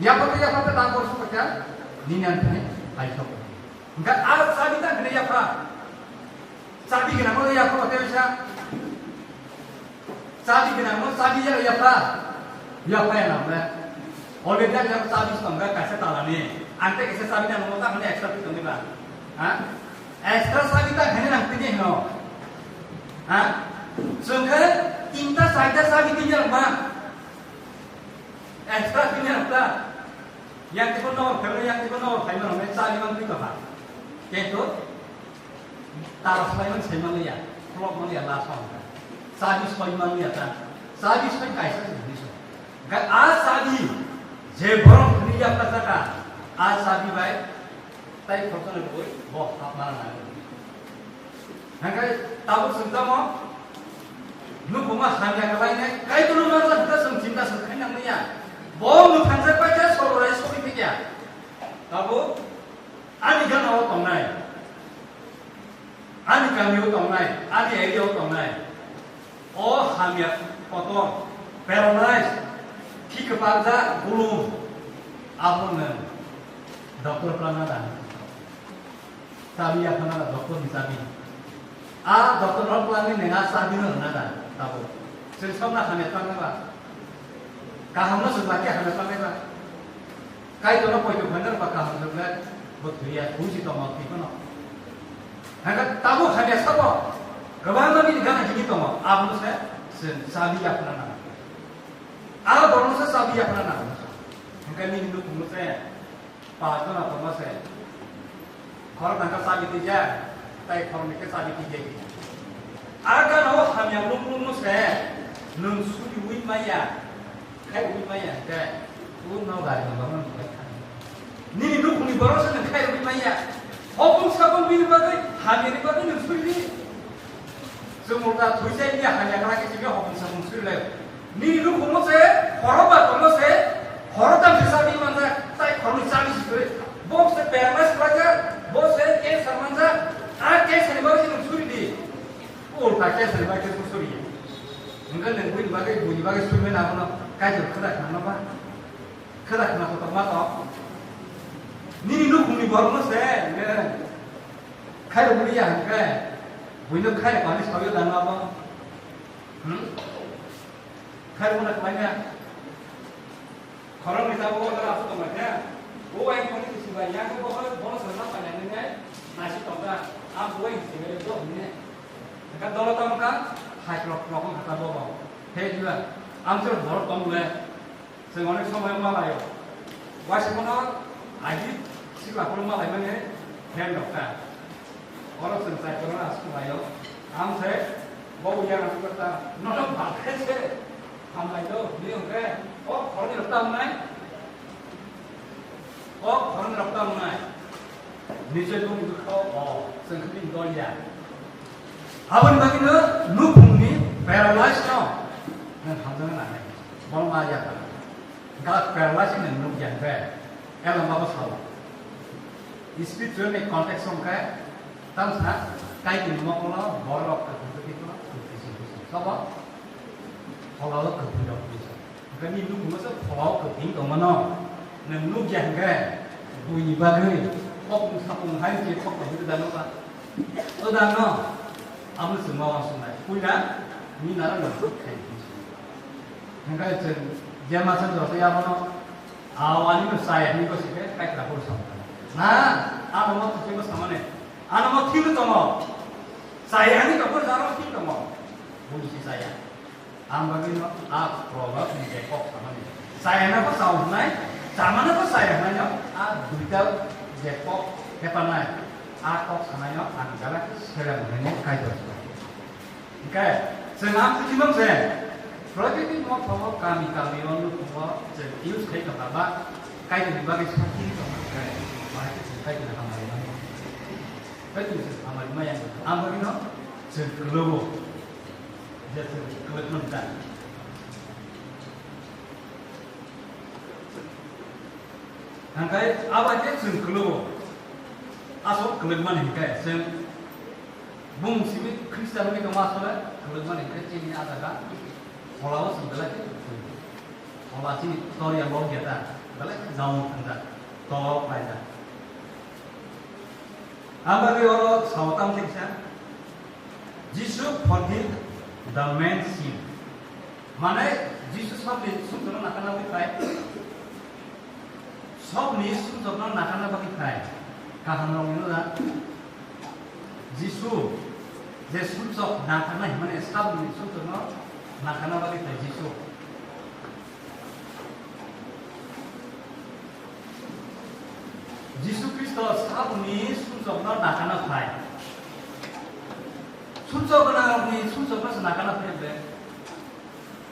D: Ya apa tak bor supaya ninan thani aisho. Enggak asabi tak thani ya apa? Sabi kenapa ya apa bisa? Sabi kenapa? Sabi ya apa yang namanya? Oleh dia yang sabi setengah kasih talan ni. Ante kasih sabi yang nomor tak hanya ekstra itu ni lah. Ekstra sabi tak hanya nanti ni no. Sehingga tinta saja sabi tinggal apa? Ekstra tinggal apa? Yang kita nomor, kalau yang kita nomor, saya nomor sabi mana itu apa? Itu taruh saya mana saya mana ya? Vlog mana ya langsung. Sabi supaya mana ya kan? Sabi supaya kaisa sih. Kan sabi, je borong ni apa saja? Sabi baik, tapi foto ni boleh, boh apa mana? Hanggai tahu sudah mau, nu bunga hanya kalau ini, kaya tu nu mana kita cinta sekarang yang ni ya. Boh nu hanya baca soal resmi tiga. Tahu? Ani kan awak tongai, ani kami tongai, ani area tongai. Oh, hamil potong, paralyzed, kikepalda belum, apa dokter pelanggaran, sabi apa nana dokter disabi, dokter orang pelanggaran dengan sabi nana tahu, sesuatu hamil pelanggaran, kahamnya sebagai hamil pelanggaran, kait orang poin benar pak kaham sebelah, betul ya, kunci tomat itu no, hendak tahu hamil siapa? Kebanyakan ini kan jadi tomo, apa saya sabi apa nana? Boros saya sabi apa nana? Mungkin ini dulu menurut saya, patut apa mas saya? Kalau tangkap sabi tiga, tapi kalau mereka sabi tiga. Agar awak hanya belum saya, nunsu di win maya, kayak win maya, kayak nau dari mana ini dulu ni boros saya kayak win maya. Opung sabun bin bagai, hanya ni bagai nunsu ini. Semua tujuan ini hanya kerana kita hopung sabun sulit. Ni lu kumot se, horobat kumot se, horotan bisa dimana, tapi kalau sabi sulit, bos se permas pelajar, bos se kes samanja, kes ni bagai nusuri di, tak kes ni bagai nusuri. Mungkin nengkuin bagai sulit apa no, kajar kerak mana apa, kerak mana tu mata. Ni lu kumot baru se, kaya buli yang kaya. Window kaya panis kau dan apa? Kaya mana kaya? Kalau kita bawa ke apa tu macam? Bawa yang kau ni siapa yang kau bawa sana panjang ni nasi tomat, bawa yang siapa itu ni. Dekat dulu tahu kan? Hai kalau kata bawa, hei juga. Ambil bawa kamu le. Sengaja semua yang malah yo. Wajib mana? Aji sila kalau malah mana? Hand dokter. Orang selesai kerana asal am saya bawa yang aku kata, nolak bagai saya, hamai tu, dia orang orang ni rakam naik, orang rakam naik, ni saya tu itu kau, sengkepin doya. Awan bagi nu bumi paralyzed no, dan hamdan naik, bawa maya kan, kalau paralyzed ni nu yang ber, elam bawa salah.
E: spiritual ni konteks songkai tam sa kai ni mo ko lo borok ka tu ti ko so ba follow ka tu do ka ni lu mo sa follow ka tin ko ma no nang lu jang ga bu ni ba ni ko sa ko hai ti ko ko tu da no ba to da no am su ma wa su nai ku na ni na ra no kai nang ka chen dia ma sa do sa ya no awani no saya ni ko si ke kai ka ho sa nah, anu mau tujuh sama nih, anu mau tidur tomo, saya ini kapur jarang tidur tomo, bunyi saya, ambagin mau, program ini Jepok sama nih, saya nak tahu nih, zaman apa saya nanya, duita Jepok, apa nih, kok sama nih, antara serang ini kaitan, oke, senang tuh cuma saya, proyek ini mau bawa kami orang lu bawa jadi kayak apa, kayak dibagi seperti itu, oke. Kayak kita kamar ini, kayak itu kamar ini yang ambil ini, sekelobo, jadi sekelobo nonton. Angkai apa aja sekelobo, asal kelobo mana kayak sen, bung sini Kristen ini kemasuknya kelobo mana kayak ini ada kan, kalau sebelah itu, kalau sini story yang bawa kita, balik jauh enggak, top aja. Ambagi orang sautam tiksa, Jesus forgive the man sin. Mana Jesus sampai sumber nakana bagi kai, sob ni sumber nakana bagi kai. Kahan orang itu lah, Jesus, Jesus nakana mana sob ni sumber nakana bagi kai Jesus. Jesus Kristus sahabat ni sunjok na nakana fai. Sunjok na ni sunjok na nakana fai be.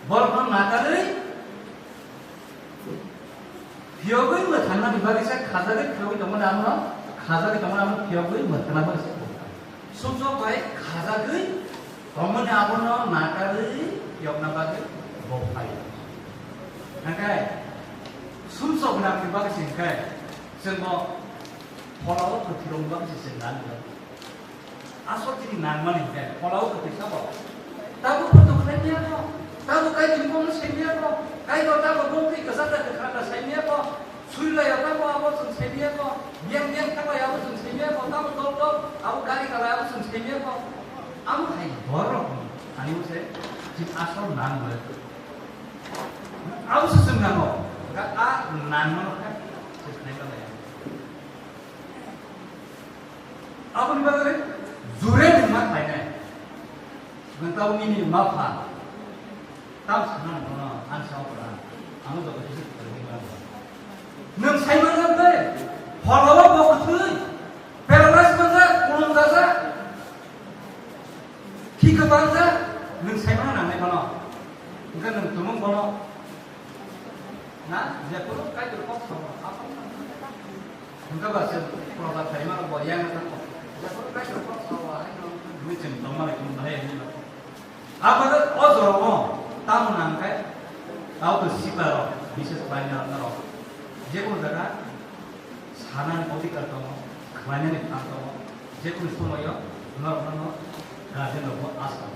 E: Bolon nakare. Fiogoi mathana di bagi sa khaza ke fiogoi teman amna khaza ke teman amna fiogoi mathana bagi sa. Sunjok bai khaza ke teman amna nakare fiog na bagi bo fai. Angkai sunjok na di bagi singkai. Semua kalau ke film bang sih senang ya. Asal jadi nama nih kan. Kalau ke bisa apa? Tahu bentuk lainnya apa? Tahu kayak jempol senior apa? Kayak tahu bukti kesana ke kana senior apa? Sudah ya tahu apa sun senior apa? Yang tahu ya apa sun senior apa? Tahu aku kali kalau apa sun senior apa? Aku kayak borok. Ani saya jip asal nama. Aku sesenang apa? Kak nama kan. Apa ni bagai zure ni mat lainnya, mentau ini maafan, tahu senang mana ansau pernah, anu tak begitu terlibat. Neng saya mana ber, halawa bawa tu, peras mana, kurung dasa, kiki bangsa, neng saya mana ni mana, bukan neng tumung mana, nah, dia pun kayak terkop sama, apa? Engkau bahasa produk saya mana buat yang terkop. Duit cuma lagi mulai ni. Apa tu? Oh zorong, tamu nangkai, tahu tu siapa bisa sebanyak orang. Jepun jaga, sana kopi kertas, kemana ni kertas, jepun semua yo, nor, gajen lo asal.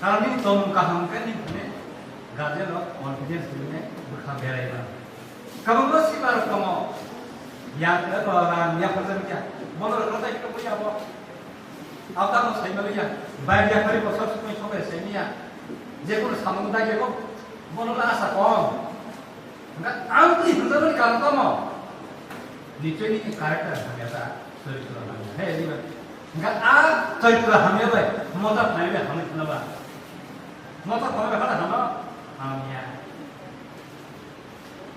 E: Kalau ni tom kaham kan ni punya, gajen lo confidence punya berkhabar ini. Kamu tu siapa kamu? Yang orang yang percaya. Mana orang kita punya apa? Apa kamu saya melihat? Baik dia kali pasal semua sampai senia. Jepun samung dah jepun. Mana lah asa kong? Enggak, anti betul kalau kamu. Di sini karakter biasa cerita namanya. Hei ni enggak cerita hamnya baik. Motor namanya hamnya kenapa? Motor kalau berapa nama? Hamnya.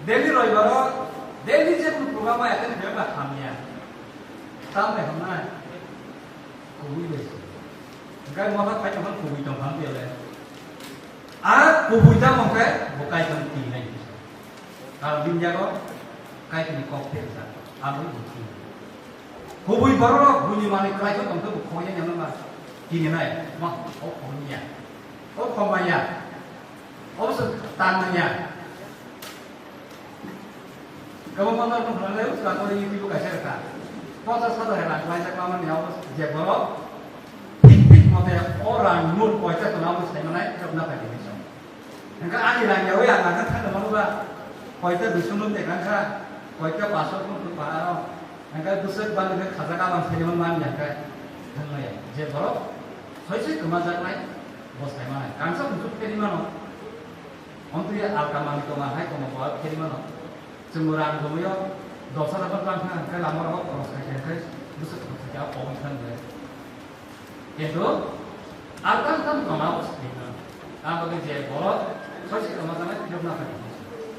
E: Delhi roy baru. Delhi jepun program apa yang berapa hamnya? Sampai mana? Kubui deh. Enggak mau apa cuma kubui dong hampir le. Kubui dah mau kayak bukai tempat ini. Kalau binja kok kayak ini koktel sah. Abu bukti. Kubui baru bunyi mana kayak itu tempat bukonya yang mana? Gini naik, mah kokonya, komanya, tanahnya. Kamu mana pun pernah lewat kalau kau ini ibu kasih kan. Pasal satu heran, lain cakap mana ni awak je borok. Tik macam orang nur kau cakap nama saya mana kerana apa ini so. Engkau ani lagi awak yang akan kan nama apa? Kau itu dusun tu kan kan. Kau itu pasal pun tu parah. Engkau dusun bang itu khasa kawan saya mana yang kan. Tengah ya. Je borok. Saya sih kemasan lain. Bos saya mana? Kansa untuk kiri mana? Untuk dia alkaman itu mana? Kau mau buat kiri mana? Semurang kemudian dosa dapat bangsa kan lama orang orang saya kan busuk busuk jauh pom kan dia. Itu akan kan kamau sebenarnya. Apa yang dia bolot, saya sih kemasannya tidak nak.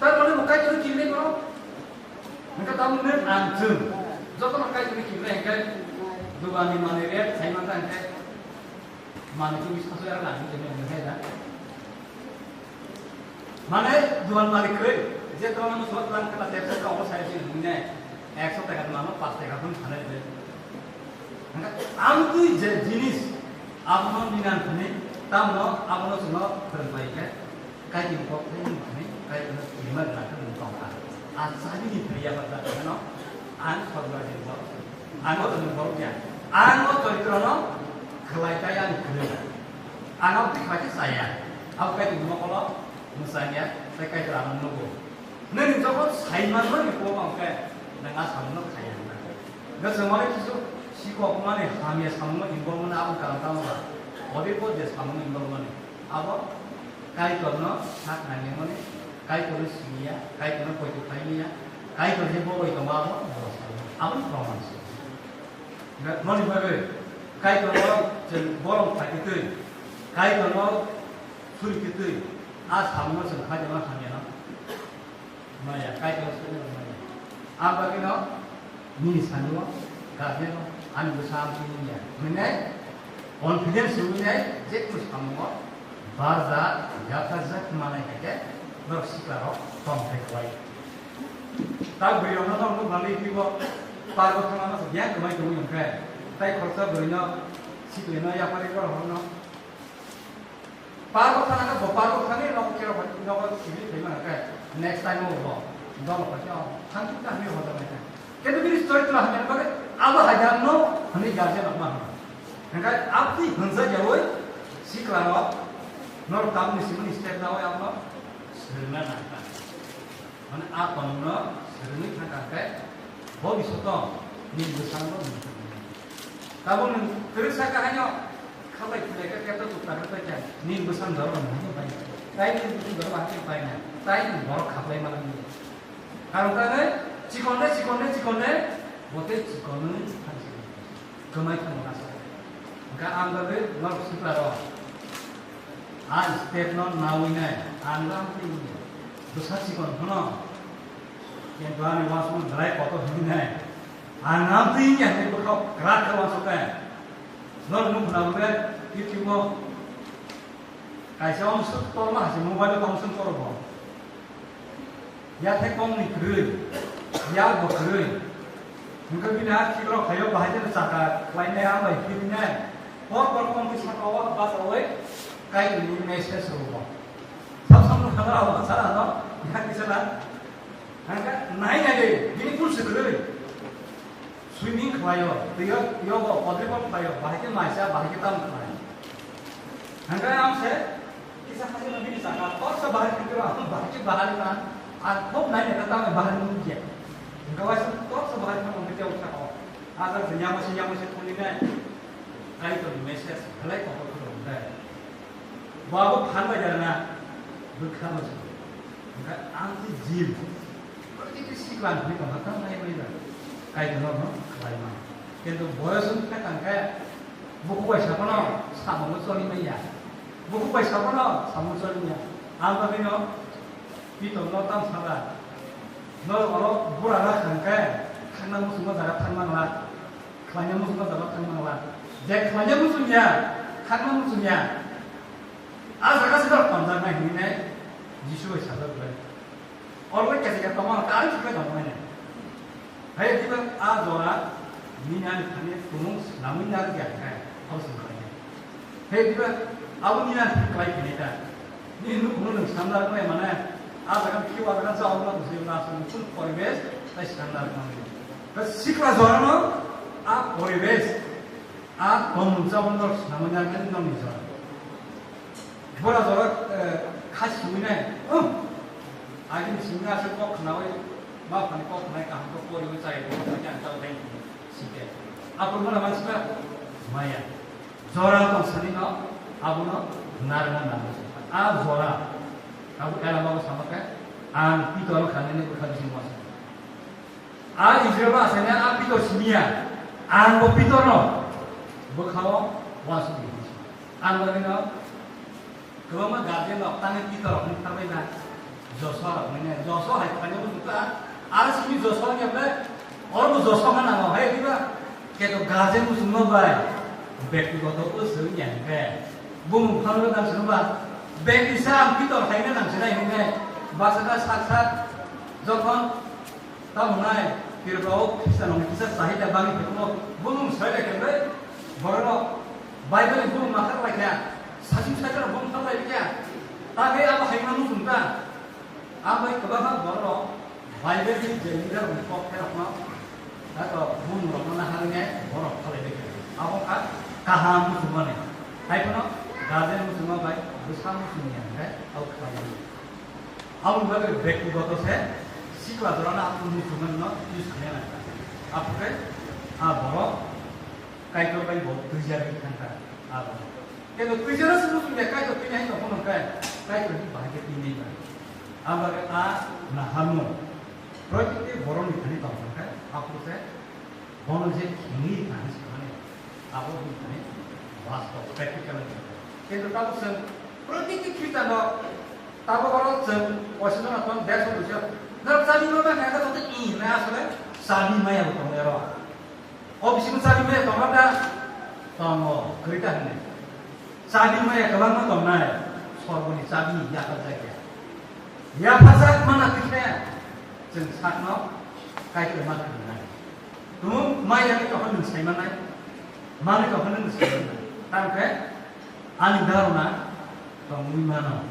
E: Tapi kalau muka itu cili bro, mereka tahu ni anjing. Jika muka itu cili, kan dua ni mana dia, saya mana kan mana tu bisa saya lagi jadi mana ada. Mana dua mana kere. Jadi kalau kita suatu orang kena terus kalau saya sih punya, ekso tekan mana pas tekan pun ada je. Angkat, amtu jenis, abang binan ni, tamu abang semua terbaik kan, kayak import ni, kayak lima nak mentong kan. Asal ini pria pada mana, angkut berada di bawah, angkut di bawahnya, angkut dari kerana kelaikan kerja, angkut di kaki saya, apa yang dimau kalau misalnya saya kayak dalam menunggu. Nen jauh saya mana ni kau mangkai, dengan sama nak saya mana. Gak semua itu si kau mana kami sama imbau mana apa kalau tahu lah. Orang pun dia sama imbau mana. Apa? Kai korno hak nanya mana? Kai korno siya, kai korno kau itu kai niya, kai korno dia bawa itu apa? Apa problem sih? Gak mana bagai? Kai korno jen borong kai itu, kai korno suri itu, sama macam kai korno kami na. Maya, kait terus ni maya. Apa kena? Mini sanua, kahnya, anu bersama ini ya. Mana? Confidence ni, jadi mus kamu, barzat, jatuh zat mana kita, bersikap komplek lagi. Tak beri orang orang tu balik juga, parut sama macam dia kemai kemai yang kaya. Tak kerja berinya, si tu ina ya paling orang orang. Parut sana kan, parut sana ni orang kira orang sini bagaimana kaya. Next time over, dong macam, kan kita ni hoda macam. Kita beri story tu lah, macam apa? Apa hajar no, ni gaji nak mah. Maka apa hansa jauh, si kelawat, nor tamu ni sini step jauh apa? Serna nak. Mana apa no, serna nak apa? Bagi soto, ni besar no. Kamu ni terus saya hanya kalau kita kata tu tak kata ni besar jauh mana banyak. Tapi ni besar macam banyak. Tapi borok kapai malam ni. Kalau kan, cikonde, bote cikonde, kemai kamu rasa. Maka anggabe nol separuh. Step non nawinai, angam tinggi. Besar cikon, mana? Yang tuan masuk darai kotor begini. Angam tinggi yang berkau kerak masukkan. Nol nuk nawbe itu mo. Kaisa masuk tolong sih, mobile masuk tolong. Ya tekong ni keren, ya berkeren. Mungkin bina kita kalau bahagian sahaja, lainnya apa? Kita orang bisa kawat bahasa awak, kayak ini mesej serupa. Sama kalau awak salah, no, ya kita lah. Angkat naik aja, ini pun segera. Swimming kaya, dia yoga, volleyball kaya, bahagian masa, bahagian tam kaya. Angkat yang saya, kita kasih nabi di sana, orang sebahagian kita orang bahagian bahagian. Aku naik datang bahan mulia. Kawasan tu sebahagian orang kita usaha. Asal senyum kulitnya. Kali tu mesej, kali kau tu dah. Bawa pan bajarna, berkah macam. Maka anti jil. Berarti kesiklan ni kan, tak naik macam. Kali tu no, kali mana. কিন্তু বয়স অনুসারে তাঙ্কে বুকু পয়সা কোনো সামনে চলি মাইয়া বুকু পয়সা কোনো সামনে চলি মাইয়া আমরা দিন পিতল নতাম সারা নর অলপ বুড়ারা তাঙ্কে খানা মুসুমা জায়গা থাকমাংলা খাইনা মুসুমা জায়গা থাকমাংলা যে খাইনা মুসুমিয়া খানা মুসুমিয়া আর জায়গা সেটা পাঞ্জাব নাই হিনে যিশু পয়সা যাবে অলরেডি কাছে তোমার কার কি দম নাই Hai kita azora minyak ini tumung namun nak jaga harus berani. Hai kita awu minyak kelai kita. Ini nu kumulun sambil apa mana? Asalkan kiwa dengan seorang muslim langsung pun korbes, তাই স্ট্যান্ডার্ড কমে তো শিক্ষা জড়ানো আর পরিবেশ আর বন্ধুবন্ধব সামঞ্জস্য নমি জড়া বড় জড়া খাস সুবিনাই আগে সিংহা আছে কক নাওই মা ফানি কক নাই কাম তো পরিবে চাই তো জান তাও দেন শিখে আপন বলা মানসিরা মায়া জড়া তো সানি না আবুনো নারনা নাম আ জড়া আবু এলা বাবু সামকে আন পিতল খানে খালি সিংহ आ इजराइल आसाना आ पितो सिनिया आं बो पितो न बखाव वासु दिस आं बगिनो गोमा गार्जियन न ताने पितो रखनि थाबायना जसो रखनि जसो हाय खाने बुता आ सिनि जसो गेबे और बो जसो मा नाम हाय दिबा के तो गार्जियन बु सुनो बाय व्यक्तिगत उसु यानके बुम खालो दान सुनबा बेकिसा पितो हायना नाम सनाय होने बासना साथ जखन तामनाय किरबाव किसा नं किसा साहित्य बांगी फेकनो बुनुम साइले केबे बरनो बाइबल बुनुम माखर लायखा सासिम साइकर बुनुम खालाय बिया तागे आबा हायमानु सुनता आबै कबाबा बरनो बाइबल नि जेलिदा उनको फेरखनो तातो बुनुम रखना हारने बरफ खालाय दे आबो का काहाम सुमने हायफनो गार्डेन सुमा बाय बुसाम सुनिया है आउ खालाय आउ बागे व्यक्तिगत से सिक्ला जराना आपको मुसुमन न यूज करने लगता आपके आप बरो काय तो भाई बहुत तुझे भी करता आप के तो तुझे ना सुनो तुझे काय तो तुझे तो कौन काय तो बाहर के तीन नहीं कर अब अगर आ ना हम प्रोजेक्ट के बरो निकलने का होता है आपको से बनो जे खिनी खाने से खाने आपको भी खाने वास्तव प्रैक्टिकल के तो तब से प्रोजेक्ट की कितना ना तब बरो से वैसे ना तो देश में जो Nggak sabi mo ba kaya to ina asale sabi maya to ngero. Obisi mo sabi maya to mata tomo kerita hne. Sabi maya kawan mo to na sorboni sabi ya ka jake. Ya pasak mana tikne jeng sakno kai ke ma na. Tum maya ni to hon sai mana. Mane to hon sai mana. Tam ke ani daruna to mui mana.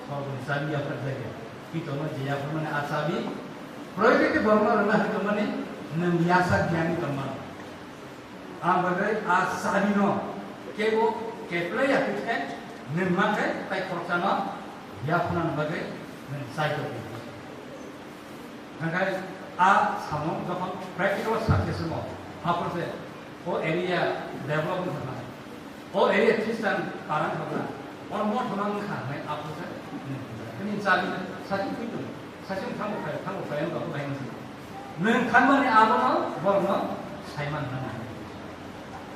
E: Sorboni sabi ya ka jake. Itu mah jaya permane asabi, proyek itu baru mana itu mana nemiasa ज्ञानी teman. Ambagai asabi no, kebo keple ya kita nemakai tai korsana ya punan bagai nensai tu. Maka samong jokon practical success mo, apa sih? Oh area development sama, oh area Kristen parang sama, orang mau teman kan, apa sih? Ini sabi 사진 보이죠? 사진 한국 가요 갖고 다니면서 는 간만에 아버나 버나 사이만 나나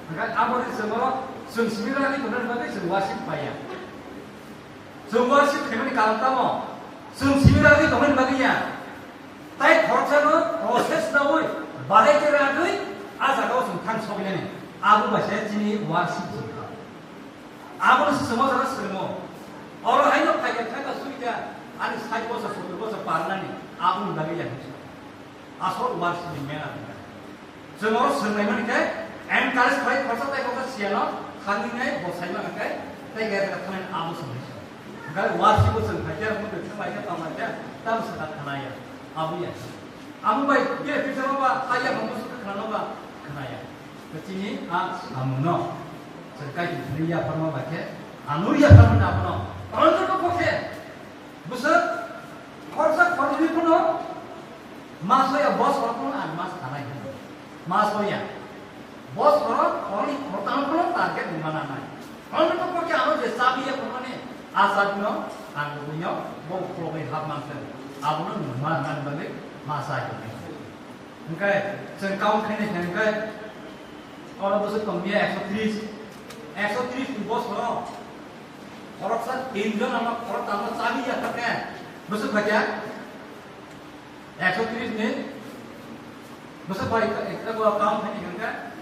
E: 그러니까 아버지서 뭐 성심이라니 그런 거에 성와십 봐야 성와십 되면 가능하다 뭐 성심이라니 그런 거야 তাই খরচানো প্রসেস না হই বাড়াইতে রাখই আজাগাও সংথান সবিনে আবু বাসে যিনি ওয়াসিপ আবু সমাজরা শ্রম और हाइनो फाइके थाका सुइदा आनि साइ बसा सुइदा बसा पारनानि आबुन दागै जानि आसल वार्स नि मेना जोंनाव सोंनाय मानिके एनकारेज फाइ खरसा ताइ खरसा सियानो खानिनाय बसाइमा नाकाय ताइ गेरा थानाय आबु सोंनाय गाय वार्सिबो सों फाइके मुदे थमाइया तामाइया ताम सदा थानाया आबुया आबु बाय बे फिसाबा आया हमसु खानाबा खानाया तिनि आ सामुनो सरकाय निया फरमा बाके आनुरिया फरमा आपनो Orang tu pakai, besar, korsa korbi puno, masuk ya bos orang puno, mas tanah itu, masuk ya, bos orang pertama puno target di mana mana. Orang tu pakai anu je sabi ya puno ni, asal puno, anu punya, bau program hab masa, abu nu mana balik masa itu. Mungkin sengkau kene mungkin orang besar kami 130 di bos orang. Orang sah Indian nama orang tamat sabi ya pakai, besar baca, 130 ni, besar baik kita gua kaum ini kan,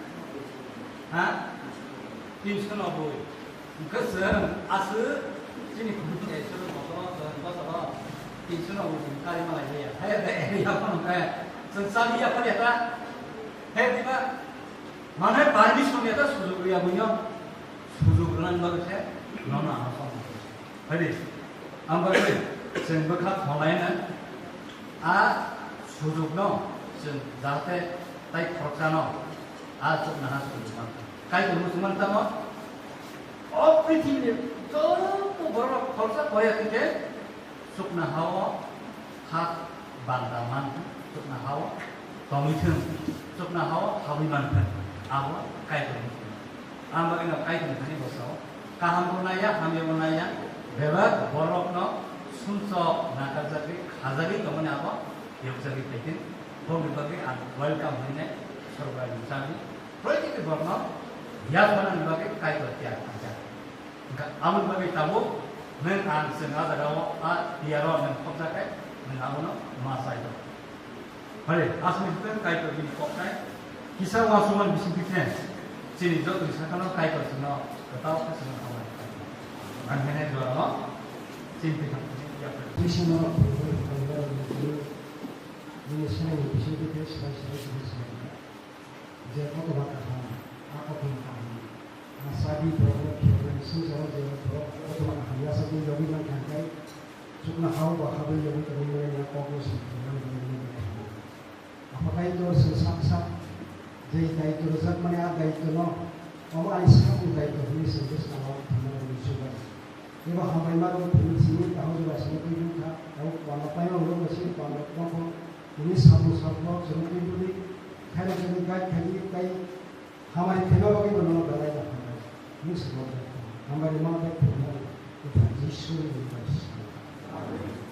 E: ha, 390, mungkin sering asal sini kudu esok masalah 390 kali malah ya, hey apa namanya, sensabi apa dia tak, hey tiba, mana parvis punya tak suzu dia punya, suzu bulan bagus ya. Nona apa? Hari, ambil ni, sengbekat mulainya, 수족નો 자한테 따이 프로그램 아주 나하스 그만 까이 무슨 말이야 prithibi todo borok khorsa koya tike sukna hawa hak bandaman sukna hawa tomithum sukna hawa habiman awa kai to amba ina kai to ni boso kaham bunaya hame bunaya beba borok no sunso nakajaki khajari to mane aba yobjagi petin hom bagi welcome hine sorbai misani proyek borno ya banan bagi kai to tiak aja amun bagi tamu men an sengaja dawo a diaro men kopsa kai men amuno masa itu hare asmi itu kai to gini kopsa kisah wasuman bisikitnya sini jo bisa kalau kai to sino tahu ke sino kawan an mene jo no cinti kan ya
B: Krishna ini saya bisikitnya saya je kota bakal apa pun Sabi program susah je program hanya satu jogi nak kan sukna hau bahasa jogi terus yang fokus apakah itu sesat jadi itu resep mana ada itu no orang Islam juga itu ini sebut nama nama Yesus ini bahasa baru sini tahu juga seperti itu tahu kalau apa yang orang masih kalau apa ini satu seperti itu karena jadi kayak हमारे खेलों की दोनों बदलाई जाता है ये सब हमारे माँ बाप को